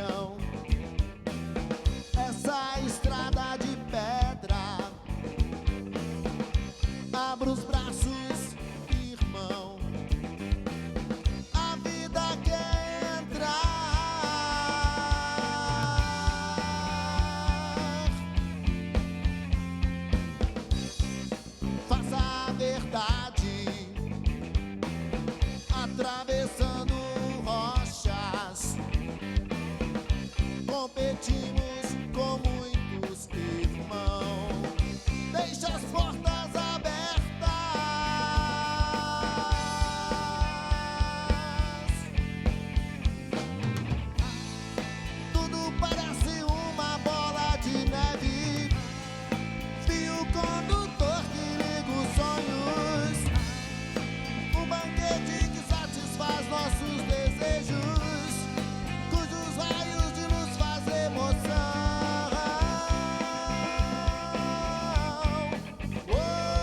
chão. Essa estrada de pedra, abra os braços, irmão. A vida quer entrar. Faça a verdade, atravessando rochas. Competimos com muitos irmãos. Deixa as portas abertas. Tudo parece uma bola de neve, fio condutor que liga os sonhos, um banquete que satisfaz nossos desejos, cujos raios de luz faz emoção. Oh, oh.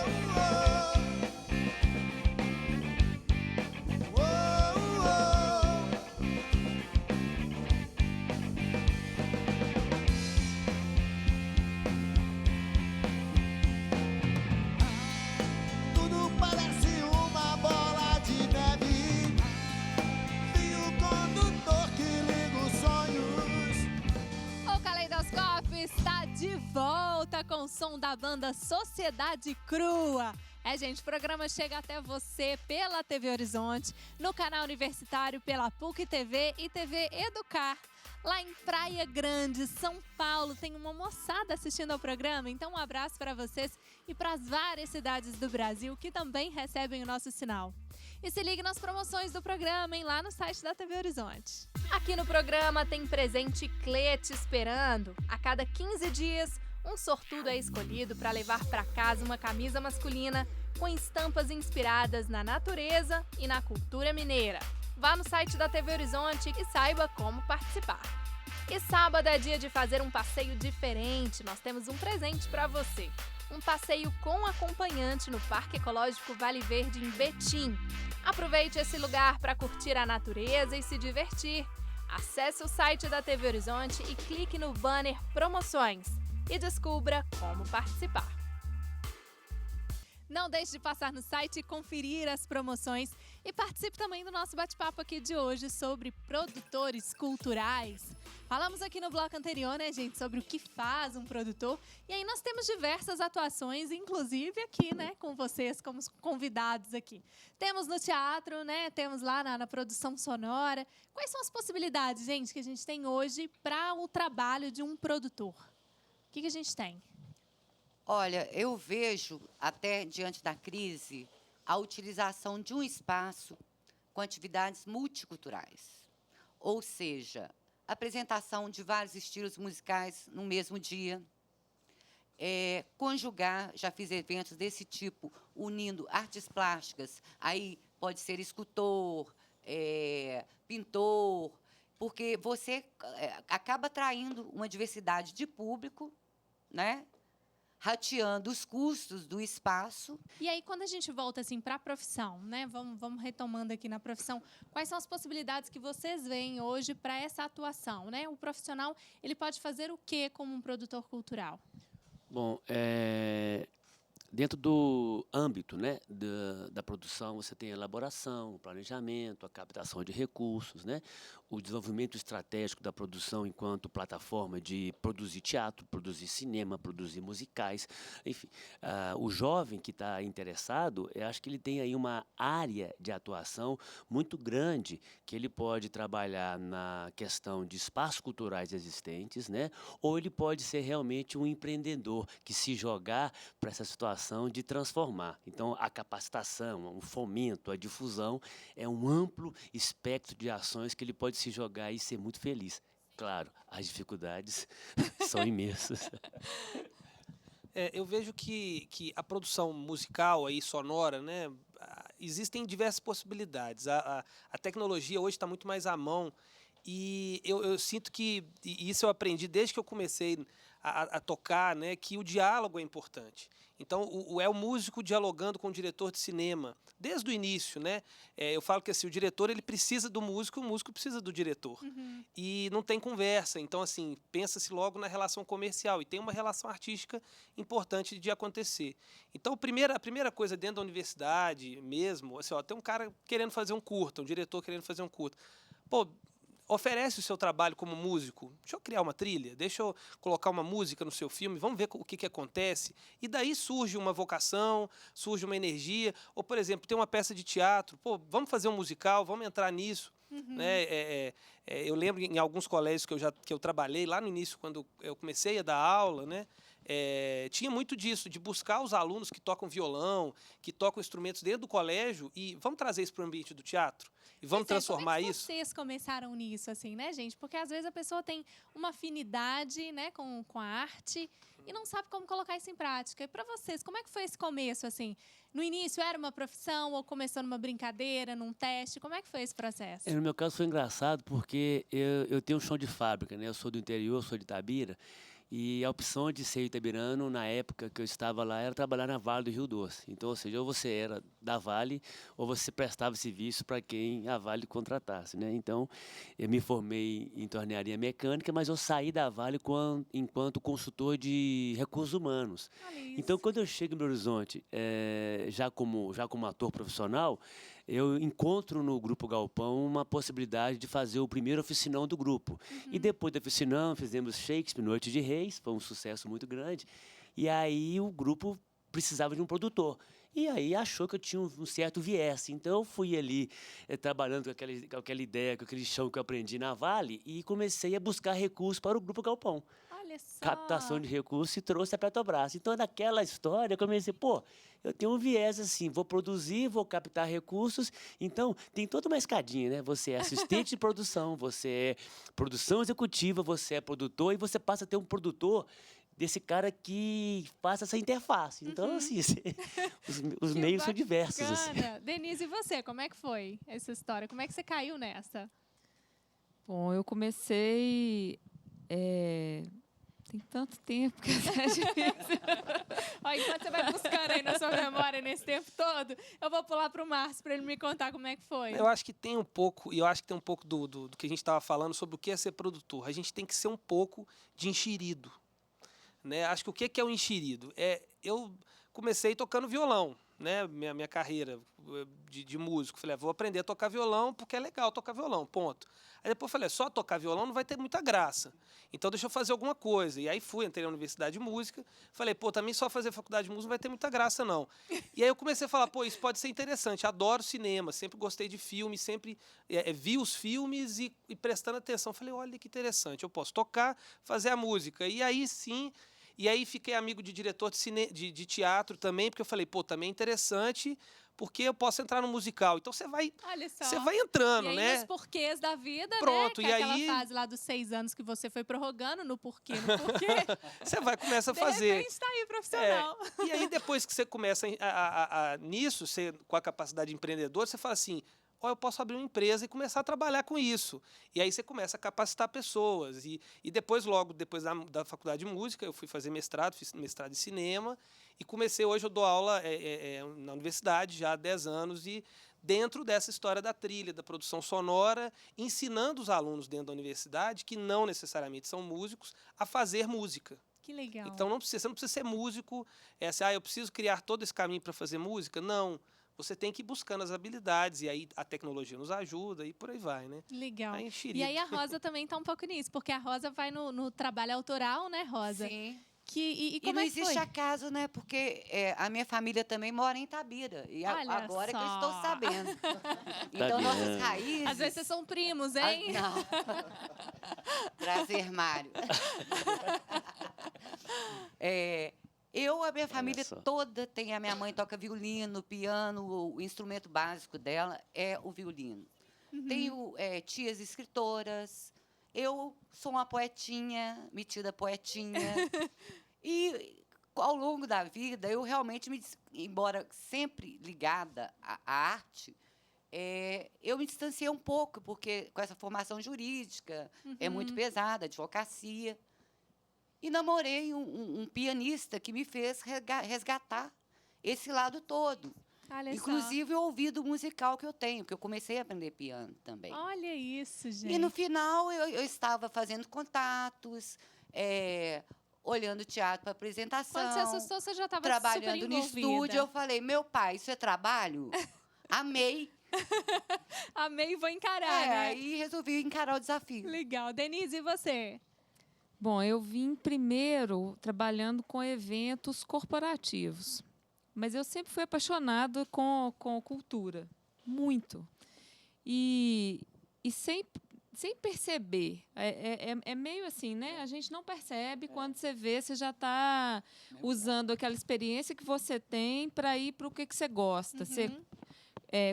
Oh, oh. Tudo parece uma bola de neve, fio condutor que liga os sonhos. O Caleidoscópio está de volta com o som da banda Sociedade Crua. Gente, o programa chega até você pela TV Horizonte, no canal universitário, pela PUC TV e TV Educar. Lá em Praia Grande, São Paulo, tem uma moçada assistindo ao programa, então um abraço para vocês e para as várias cidades do Brasil que também recebem o nosso sinal. E se ligue nas promoções do programa, hein, lá no site da TV Horizonte. Aqui no programa tem presente Clê te esperando. A cada 15 dias, um sortudo é escolhido para levar para casa uma camisa masculina com estampas inspiradas na natureza e na cultura mineira. Vá no site da TV Horizonte e saiba como participar. E sábado é dia de fazer um passeio diferente. Nós temos um presente para você. Um passeio com acompanhante no Parque Ecológico Vale Verde, em Betim. Aproveite esse lugar para curtir a natureza e se divertir. Acesse o site da TV Horizonte e clique no banner Promoções e descubra como participar. Não deixe de passar no site e conferir as promoções e participe também do nosso bate-papo aqui de hoje sobre produtores culturais. Falamos aqui no bloco anterior, né, gente, sobre o que faz um produtor. E aí nós temos diversas atuações, inclusive aqui, né, com vocês como convidados aqui. Temos no teatro, né, temos lá na produção sonora. Quais são as possibilidades, gente, que a gente tem hoje para o trabalho de um produtor? O que a gente tem? Olha, eu vejo, até diante da crise, a utilização de um espaço com atividades multiculturais. Ou seja, apresentação de vários estilos musicais no mesmo dia. Conjugar, já fiz eventos desse tipo, unindo artes plásticas. Aí pode ser escultor, pintor, porque você acaba atraindo uma diversidade de público, né? Rateando os custos do espaço. E aí, quando a gente volta assim, para a profissão, né? Vamos retomando aqui na profissão, quais são as possibilidades que vocês veem hoje para essa atuação, né? O profissional, ele pode fazer o quê como um produtor cultural? Bom, dentro do âmbito, né, da produção, você tem a elaboração, o planejamento, a captação de recursos, né, o desenvolvimento estratégico da produção enquanto plataforma de produzir teatro, produzir cinema, produzir musicais, enfim. O jovem que está interessado, eu acho que ele tem aí uma área de atuação muito grande, que ele pode trabalhar na questão de espaços culturais existentes, né, ou ele pode ser realmente um empreendedor que se jogar para essa situação de transformar. Então, a capacitação, o fomento, a difusão é um amplo espectro de ações que ele pode se jogar e ser muito feliz. Claro, as dificuldades são imensas. Eu vejo que a produção musical aí, sonora, né, existem diversas possibilidades. A tecnologia hoje está muito mais à mão e eu sinto que, e isso eu aprendi desde que eu comecei a tocar, né, que o diálogo é importante. Então, é o músico dialogando com o diretor de cinema, desde o início, né? Eu falo que assim, o diretor ele precisa do músico, o músico precisa do diretor. E não tem conversa. Então, assim, pensa-se logo na relação comercial e tem uma relação artística importante de acontecer. Então, a primeira coisa dentro da universidade mesmo, assim, ó, tem um cara querendo fazer um curta, um diretor querendo fazer um curta. Pô, oferece o seu trabalho como músico. Deixa eu criar uma trilha, deixa eu colocar uma música no seu filme, vamos ver o que acontece. E daí surge uma vocação, surge uma energia. Ou, por exemplo, tem uma peça de teatro, pô, vamos fazer um musical, vamos entrar nisso. Né? Eu lembro em alguns colégios que eu trabalhei, lá no início, quando eu comecei a dar aula, né? Tinha muito disso, de buscar os alunos que tocam violão, que tocam instrumentos dentro do colégio e vamos trazer isso para o ambiente do teatro e vamos transformar como é que isso. Vocês começaram nisso, assim, né, gente? Porque às vezes a pessoa tem uma afinidade, né, com a arte e não sabe como colocar isso em prática. E para vocês, como é que foi esse começo, assim? No início era uma profissão ou começou numa brincadeira, num teste? Como é que foi esse processo? No meu caso foi engraçado porque eu tenho um chão de fábrica, né? Eu sou do interior, sou de Itabira. E a opção de ser itabirano, na época que eu estava lá, era trabalhar na Vale do Rio Doce. Então, ou seja, ou você era da Vale, ou você prestava serviço para quem a Vale contratasse, né? Então, eu me formei em tornearia mecânica, mas eu saí da Vale enquanto consultor de recursos humanos. Olha isso. Então, quando eu chego em Belo Horizonte, já como ator profissional, eu encontro no Grupo Galpão uma possibilidade de fazer o primeiro oficinão do grupo. E depois do oficinão, fizemos Shakespeare, Noite de Reis, foi um sucesso muito grande. E aí o grupo precisava de um produtor. E aí achou que eu tinha um certo viés. Então eu fui ali trabalhando com aquela ideia, com aquele chão que eu aprendi na Vale e comecei a buscar recursos para o Grupo Galpão. Olha só. Captação de recursos e trouxe a Petrobras. Então, naquela história, eu comecei, eu tenho um viés assim, vou produzir, vou captar recursos. Então, tem toda uma escadinha, né? Você é assistente de produção, você é produção executiva, você é produtor e você passa a ter um produtor desse cara que faça essa interface. Então, assim, os meios são diversos. Assim. Denise, e você? Como é que foi essa história? Como é que você caiu nessa? Bom, eu comecei... Tem tanto tempo que é difícil. Ó, enquanto você vai buscando aí na sua memória nesse tempo todo, eu vou pular para o Márcio para ele me contar como é que foi. Eu acho que tem um pouco, do que a gente estava falando sobre o que é ser produtor. A gente tem que ser um pouco de enxerido. Né? Acho que o que é o enxerido? Eu comecei tocando violão, né? Minha carreira de músico. Falei, vou aprender a tocar violão porque é legal tocar violão, ponto. Aí depois falei, só tocar violão não vai ter muita graça. Então deixa eu fazer alguma coisa. E aí entrei na Universidade de Música. Falei, também só fazer faculdade de música não vai ter muita graça, não. E aí eu comecei a falar, isso pode ser interessante. Adoro cinema, sempre gostei de filme, sempre vi os filmes e prestando atenção. Falei, olha que interessante, eu posso tocar, fazer a música. E aí sim... E aí fiquei amigo de diretor de teatro também, porque eu falei, também é interessante, porque eu posso entrar no musical. Então você vai entrando, e aí, né? nos porquês da vida, Pronto, né? Que e é aquela aí... fase lá dos 6 anos que você foi prorrogando no porquê. Você vai começar a de fazer. De repente tá aí profissional. E aí depois que você começa nisso, você, com a capacidade de empreendedor, você fala assim, eu posso abrir uma empresa e começar a trabalhar com isso. E aí você começa a capacitar pessoas. E depois, logo depois da faculdade de música, eu fui fazer mestrado, fiz mestrado em cinema. E hoje eu dou aula na universidade já há 10 anos. E dentro dessa história da trilha, da produção sonora, ensinando os alunos dentro da universidade, que não necessariamente são músicos, a fazer música. Que legal. Então você não precisa ser músico, eu preciso criar todo esse caminho para fazer música. Não. Você tem que ir buscando as habilidades, e aí a tecnologia nos ajuda, e por aí vai, né? Legal. Aí, e aí a Rosa também está um pouco nisso, porque a Rosa vai no trabalho autoral, né, Rosa? Sim. E como não é que existe foi? acaso, né? Porque a minha família também mora em Itabira. E agora só. que eu estou sabendo. Então, nossas raízes... Às vezes vocês são primos, hein? Não. Prazer, Mário. A minha família toda tem... A minha mãe toca violino, piano, o instrumento básico dela é o violino. Tenho tias escritoras, eu sou uma poetinha, metida poetinha. E, ao longo da vida, eu realmente, embora sempre ligada à arte, eu me distanciei um pouco, porque com essa formação jurídica é muito pesada, advocacia. E namorei um pianista que me fez resgatar esse lado todo. Olha Inclusive o ouvido musical que eu tenho, que eu comecei a aprender piano também. só. Olha isso, gente. E no final eu estava fazendo contatos, olhando teatro para apresentação. Quando você assustou, você já estava super Trabalhando no envolvida. estúdio. Eu falei, meu pai, isso é trabalho? Amei. Amei e vou encarar, né? Aí resolvi encarar o desafio. Legal. Denise, e você? Bom, eu vim primeiro trabalhando com eventos corporativos. Mas eu sempre fui apaixonada com cultura. Muito. E sem perceber. É meio assim, né? A gente não percebe. Quando você vê, você já está usando aquela experiência que você tem para ir para o que você gosta. Você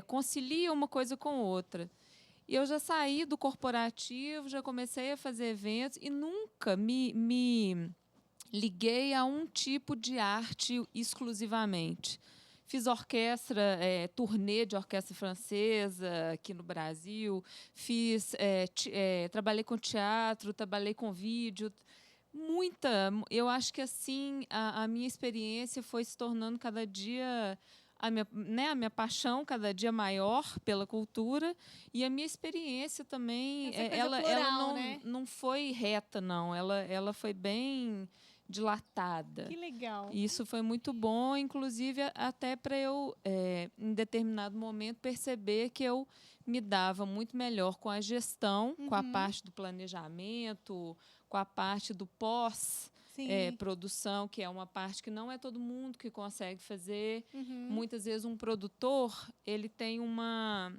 concilia uma coisa com outra. E eu já saí do corporativo, já comecei a fazer eventos e nunca me liguei a um tipo de arte exclusivamente. Fiz orquestra, turnê de orquestra francesa aqui no Brasil, trabalhei com teatro, trabalhei com vídeo. Eu acho que assim a minha experiência foi se tornando cada dia a minha paixão cada dia maior pela cultura e a minha experiência também, Essa coisa ela plural, né? não foi reta, não. Ela foi bem dilatada. Que legal. E isso foi muito bom, inclusive até para eu, em determinado momento, perceber que eu me dava muito melhor com a gestão, com a parte do planejamento, com a parte do produção, que é uma parte que não é todo mundo que consegue fazer. Muitas vezes um produtor ele tem uma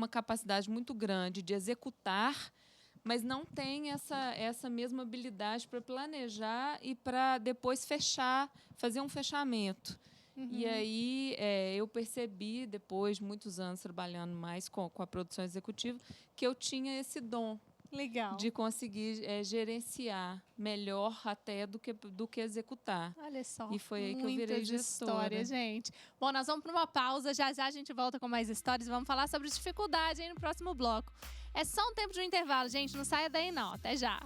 capacidade muito grande de executar, mas não tem essa mesma habilidade para planejar e para depois fazer um fechamento. E aí eu percebi, depois de muitos anos trabalhando mais com a produção executiva, que eu tinha esse dom. Legal. De conseguir gerenciar melhor até do que executar. Olha só. E foi aí que eu virei muitas gestora. histórias, gente. Bom, nós vamos para uma pausa. Já já a gente volta com mais histórias. Vamos falar sobre dificuldade aí no próximo bloco. É só um tempo de um intervalo, gente. Não saia daí, não. Até já.